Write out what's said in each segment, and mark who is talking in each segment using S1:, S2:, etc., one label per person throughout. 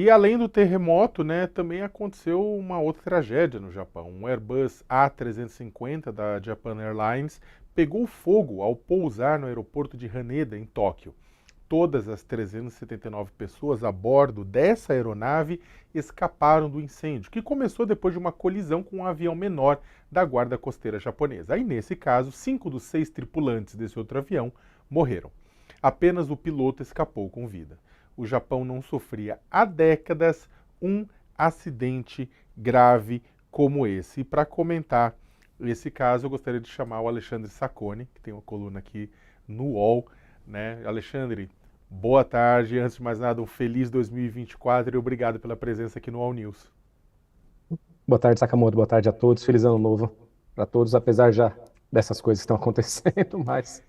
S1: E além do terremoto, né, também aconteceu uma outra tragédia no Japão. Um Airbus A350 da Japan Airlines pegou fogo ao pousar no aeroporto de Haneda, em Tóquio. Todas as 379 pessoas a bordo dessa aeronave escaparam do incêndio, que começou depois de uma colisão com um avião menor da Guarda Costeira japonesa. Aí, nesse caso, 5 dos 6 tripulantes desse outro avião morreram. Apenas o piloto escapou com vida. O Japão não sofria há décadas um acidente grave como esse. E para comentar esse caso, eu gostaria de chamar o Alexandre Sacconi, que tem uma coluna aqui no UOL, né? Alexandre, boa tarde. Antes de mais nada, um feliz 2024 e obrigado pela presença aqui no All News.
S2: Boa tarde, Sakamoto. Boa tarde a todos. Feliz ano novo para todos, apesar já dessas coisas que estão acontecendo, mas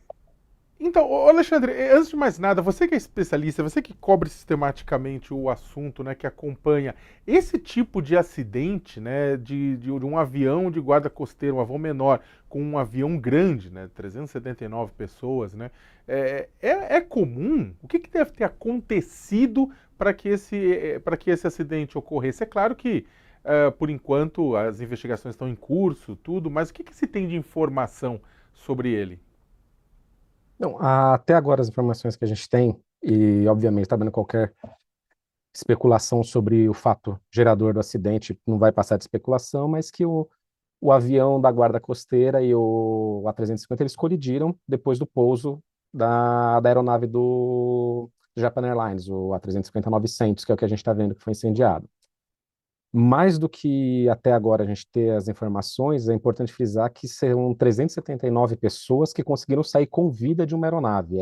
S1: Então, Alexandre, antes de mais nada, você que é especialista, você que cobre sistematicamente o assunto, né, que acompanha esse tipo de acidente, né, de um avião de guarda costeira, um avião menor, com um avião grande, né, 379 pessoas, né, é comum? O que deve ter acontecido para que esse acidente ocorresse? É claro que, por enquanto, as investigações estão em curso, tudo, mas o que se tem de informação sobre ele?
S2: não, até agora as informações que a gente tem, e obviamente está dando qualquer especulação sobre o fato gerador do acidente, não vai passar de especulação, mas que o avião da Guarda Costeira e o A350 eles colidiram depois do pouso da aeronave do Japan Airlines, o A350-900, que é o que a gente está vendo que foi incendiado. Mais do que até agora a gente ter as informações, é importante frisar que são 379 pessoas que conseguiram sair com vida de uma aeronave.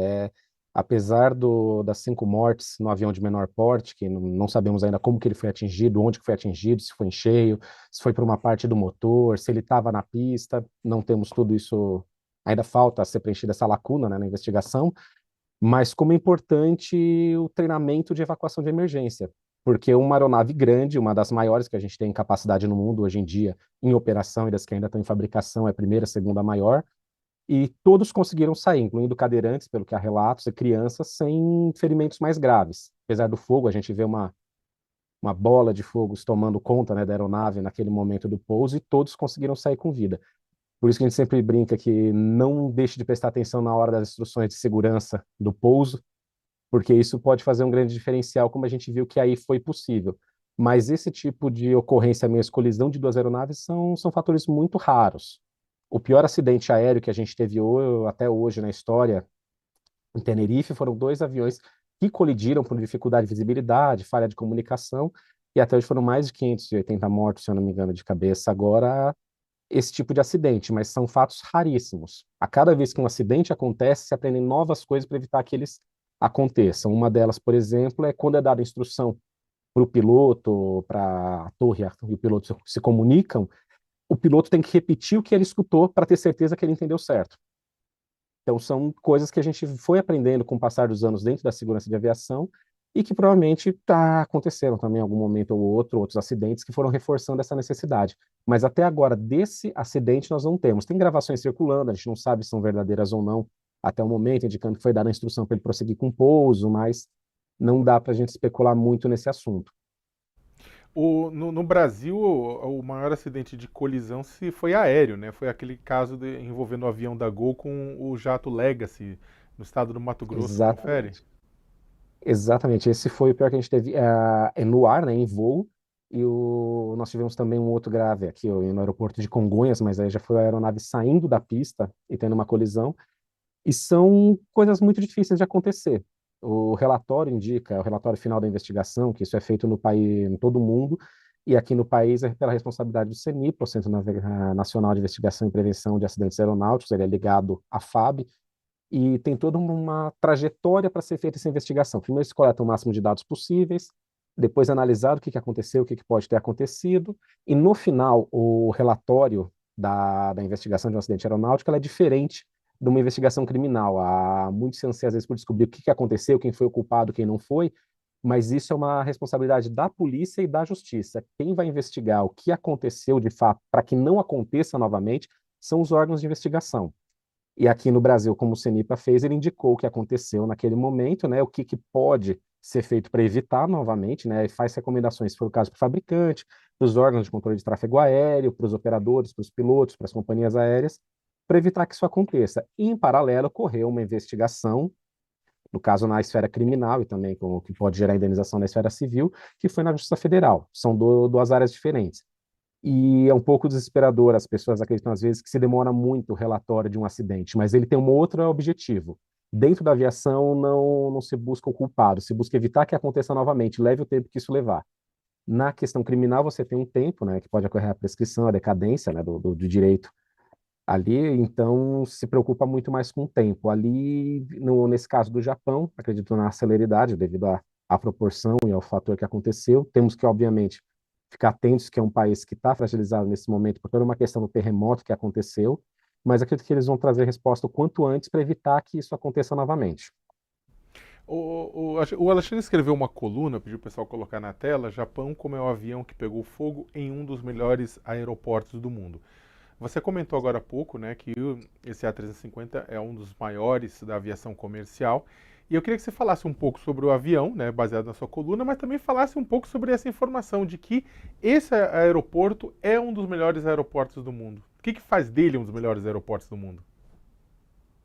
S2: Apesar das 5 mortes no avião de menor porte, que não sabemos ainda como que ele foi atingido, onde que foi atingido, se foi em cheio, se foi por uma parte do motor, se ele estava na pista, não temos tudo isso, ainda falta ser preenchida essa lacuna, né, na investigação, mas como é importante o treinamento de evacuação de emergência, porque uma aeronave grande, uma das maiores que a gente tem em capacidade no mundo hoje em dia, em operação e das que ainda estão em fabricação, é a primeira, segunda maior, e todos conseguiram sair, incluindo cadeirantes, pelo que há relatos, e crianças sem ferimentos mais graves. Apesar do fogo, a gente vê uma bola de fogo tomando conta, né, da aeronave naquele momento do pouso, e todos conseguiram sair com vida. Por isso que a gente sempre brinca que não deixe de prestar atenção na hora das instruções de segurança do pouso, porque isso pode fazer um grande diferencial, como a gente viu que aí foi possível. Mas esse tipo de ocorrência mesmo, colisão de duas aeronaves, são fatores muito raros. O pior acidente aéreo que a gente teve até hoje na história, em Tenerife, foram dois aviões que colidiram por dificuldade de visibilidade, falha de comunicação, e até hoje foram mais de 580 mortos, se eu não me engano, de cabeça. Agora, esse tipo de acidente, mas são fatos raríssimos. A cada vez que um acidente acontece, se aprendem novas coisas para evitar que eles aconteçam. Uma delas, por exemplo, é quando é dada instrução para o piloto, para a torre e o piloto se comunicam, o piloto tem que repetir o que ele escutou para ter certeza que ele entendeu certo. Então, são coisas que a gente foi aprendendo com o passar dos anos dentro da segurança de aviação e que provavelmente aconteceram também em algum momento ou outro, outros acidentes que foram reforçando essa necessidade. Mas até agora, desse acidente, nós não temos. Tem gravações circulando, a gente não sabe se são verdadeiras ou não, até o momento, indicando que foi dada a instrução para ele prosseguir com o pouso, mas não dá para a gente especular muito nesse assunto.
S1: No Brasil, o maior acidente de colisão se foi aéreo, né? Foi aquele caso envolvendo o avião da Gol com o jato Legacy no estado do Mato Grosso, confere?
S2: Exatamente. Exatamente, esse foi o pior que a gente teve no ar, né, em voo, e nós tivemos também um outro grave aqui no aeroporto de Congonhas, mas aí já foi a aeronave saindo da pista e tendo uma colisão, e são coisas muito difíceis de acontecer. O relatório indica, é o relatório final da investigação, que isso é feito no país, em todo o mundo, e aqui no país é pela responsabilidade do CENIPA, o Centro Nacional de Investigação e Prevenção de Acidentes Aeronáuticos, ele é ligado à FAB, e tem toda uma trajetória para ser feita essa investigação. Primeiro se coleta o máximo de dados possíveis, depois analisar o que aconteceu, o que pode ter acontecido, e no final o relatório da investigação de um acidente aeronáutico ela é diferente de uma investigação criminal. Há muito se anseia às vezes por descobrir o que aconteceu, quem foi o culpado, quem não foi, mas isso é uma responsabilidade da polícia e da justiça. Quem vai investigar o que aconteceu de fato para que não aconteça novamente são os órgãos de investigação. E aqui no Brasil, como o CENIPA fez, ele indicou o que aconteceu naquele momento, né, o que pode ser feito para evitar novamente, né? E faz recomendações, se for o caso, para o fabricante, para os órgãos de controle de tráfego aéreo, para os operadores, para os pilotos, para as companhias aéreas, para evitar que isso aconteça. E, em paralelo, ocorreu uma investigação, no caso na esfera criminal e também com o que pode gerar indenização na esfera civil, que foi na Justiça Federal. São duas áreas diferentes. E é um pouco desesperador, as pessoas acreditam às vezes que se demora muito o relatório de um acidente, mas ele tem um outro objetivo. Dentro da aviação não se busca o culpado, se busca evitar que aconteça novamente, leve o tempo que isso levar. Na questão criminal, você tem um tempo, né, que pode ocorrer a prescrição, a decadência, né, do direito ali, então se preocupa muito mais com o tempo. Ali, nesse caso do Japão, acredito na celeridade, devido à proporção e ao fator que aconteceu. Temos que, obviamente, ficar atentos que é um país que está fragilizado nesse momento por toda uma questão do terremoto que aconteceu, mas acredito que eles vão trazer resposta o quanto antes para evitar que isso aconteça novamente.
S1: O Alexandre escreveu uma coluna, pediu o pessoal colocar na tela, Japão como é o avião que pegou fogo em um dos melhores aeroportos do mundo. Você comentou agora há pouco, né, que esse A350 é um dos maiores da aviação comercial. E eu queria que você falasse um pouco sobre o avião, né, baseado na sua coluna, mas também falasse um pouco sobre essa informação de que esse aeroporto é um dos melhores aeroportos do mundo. O que faz dele um dos melhores aeroportos do mundo?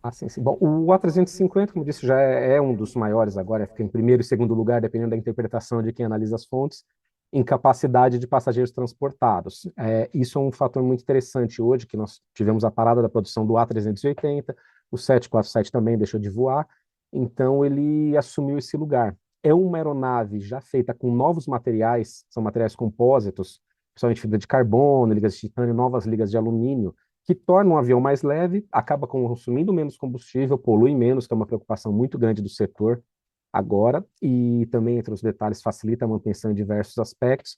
S2: Ah, sim, sim. Bom, o A350, como disse, já é um dos maiores agora, fica em primeiro e segundo lugar, dependendo da interpretação de quem analisa as fontes, em capacidade de passageiros transportados. Isso é um fator muito interessante hoje, que nós tivemos a parada da produção do A380, o 747 também deixou de voar, então ele assumiu esse lugar. É uma aeronave já feita com novos materiais, são materiais compósitos, principalmente fibra de carbono, ligas de titânio, novas ligas de alumínio, que torna um avião mais leve, acaba consumindo menos combustível, polui menos, que é uma preocupação muito grande do setor agora, e também, entre os detalhes, facilita a manutenção em diversos aspectos.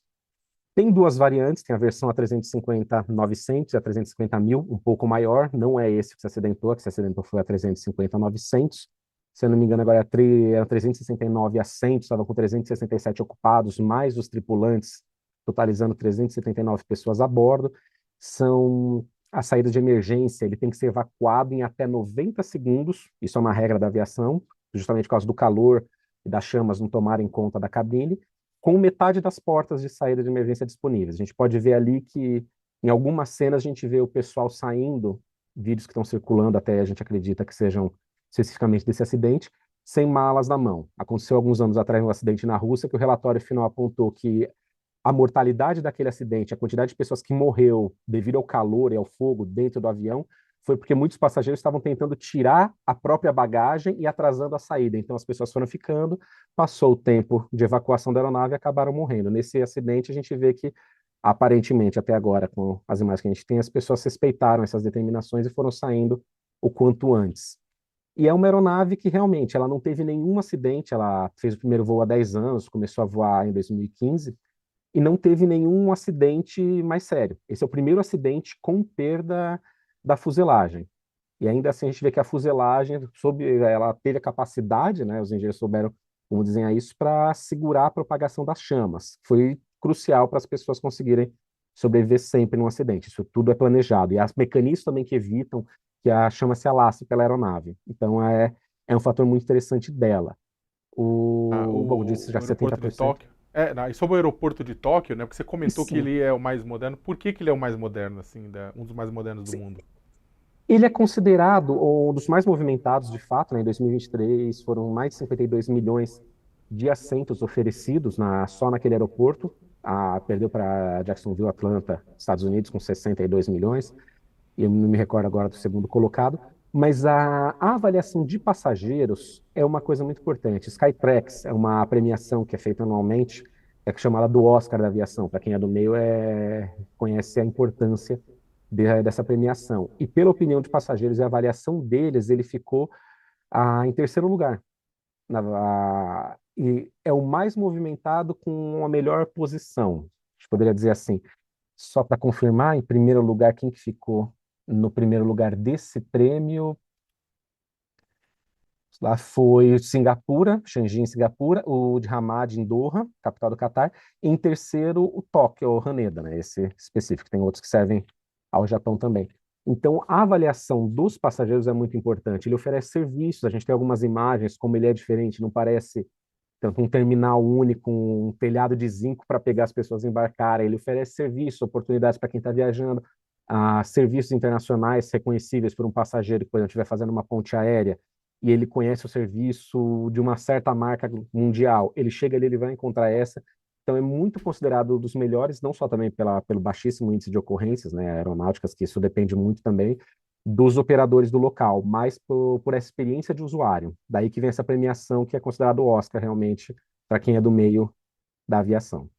S2: Tem duas variantes, tem a versão A350-900 e a 350.000, um pouco maior, não é esse que se acidentou, a que se acidentou foi a 350-900, se eu não me engano agora era 369 assentos, estava com 367 ocupados, mais os tripulantes, totalizando 379 pessoas a bordo. São a saída de emergência, ele tem que ser evacuado em até 90 segundos, isso é uma regra da aviação, justamente por causa do calor e das chamas não tomarem conta da cabine, com metade das portas de saída de emergência disponíveis. A gente pode ver ali que, em algumas cenas, a gente vê o pessoal saindo, vídeos que estão circulando, até a gente acredita que sejam especificamente desse acidente, sem malas na mão. Aconteceu alguns anos atrás um acidente na Rússia, que o relatório final apontou que a mortalidade daquele acidente, a quantidade de pessoas que morreu devido ao calor e ao fogo dentro do avião, foi porque muitos passageiros estavam tentando tirar a própria bagagem e atrasando a saída. Então as pessoas foram ficando, passou o tempo de evacuação da aeronave e acabaram morrendo. Nesse acidente a gente vê que, aparentemente, até agora, com as imagens que a gente tem, as pessoas respeitaram essas determinações e foram saindo o quanto antes. E é uma aeronave que realmente ela não teve nenhum acidente, ela fez o primeiro voo há 10 anos, começou a voar em 2015, e não teve nenhum acidente mais sério. Esse é o primeiro acidente com perda da fuselagem. E ainda assim a gente vê que a fuselagem ela teve a capacidade, né, os engenheiros souberam como desenhar isso para segurar a propagação das chamas. Foi crucial para as pessoas conseguirem sobreviver sempre num acidente. Isso tudo é planejado. E há mecanismos também que evitam que a chama se alastre pela aeronave. Então é um fator muito interessante dela. Bom, disse
S1: O
S2: já
S1: aeroporto de
S2: 70%.
S1: Tóquio. E sobre o aeroporto de Tóquio, né? Porque você
S2: E
S1: comentou que
S2: sim,
S1: ele é o mais moderno. Por que ele é o mais moderno, assim, um dos mais modernos do
S2: sim.
S1: mundo?
S2: Ele é considerado um dos mais movimentados, de fato, né? Em 2023 foram mais de 52 milhões de assentos oferecidos só naquele aeroporto. Perdeu para Jacksonville, Atlanta, Estados Unidos, com 62 milhões. E eu não me recordo agora do segundo colocado. Mas a avaliação de passageiros é uma coisa muito importante. Skytrax é uma premiação que é feita anualmente, é chamada do Oscar da aviação. Para quem é do meio, conhece a importância dessa premiação. E pela opinião de passageiros e a avaliação deles, ele ficou em terceiro lugar. E é o mais movimentado com a melhor posição. A gente poderia dizer assim. Só para confirmar, em primeiro lugar, quem que ficou no primeiro lugar desse prêmio? Lá foi Singapura, Shenzhen, em Singapura, o de Hamad em Doha, capital do Catar, e em terceiro o Tóquio, o Haneda, né, esse específico, tem outros que servem ao Japão também. Então, a avaliação dos passageiros é muito importante. Ele oferece serviços, a gente tem algumas imagens, como ele é diferente, não parece tanto um terminal único, um telhado de zinco para pegar as pessoas e embarcar. Ele oferece serviço, oportunidades para quem está viajando, serviços internacionais reconhecíveis por um passageiro que, por exemplo, estiver fazendo uma ponte aérea e ele conhece o serviço de uma certa marca mundial. Ele chega ali, ele vai encontrar essa. Então, é muito considerado um dos melhores, não só também pelo baixíssimo índice de ocorrências, né, aeronáuticas, que isso depende muito também dos operadores do local, mas por essa experiência de usuário. Daí que vem essa premiação que é considerado o Oscar realmente para quem é do meio da aviação.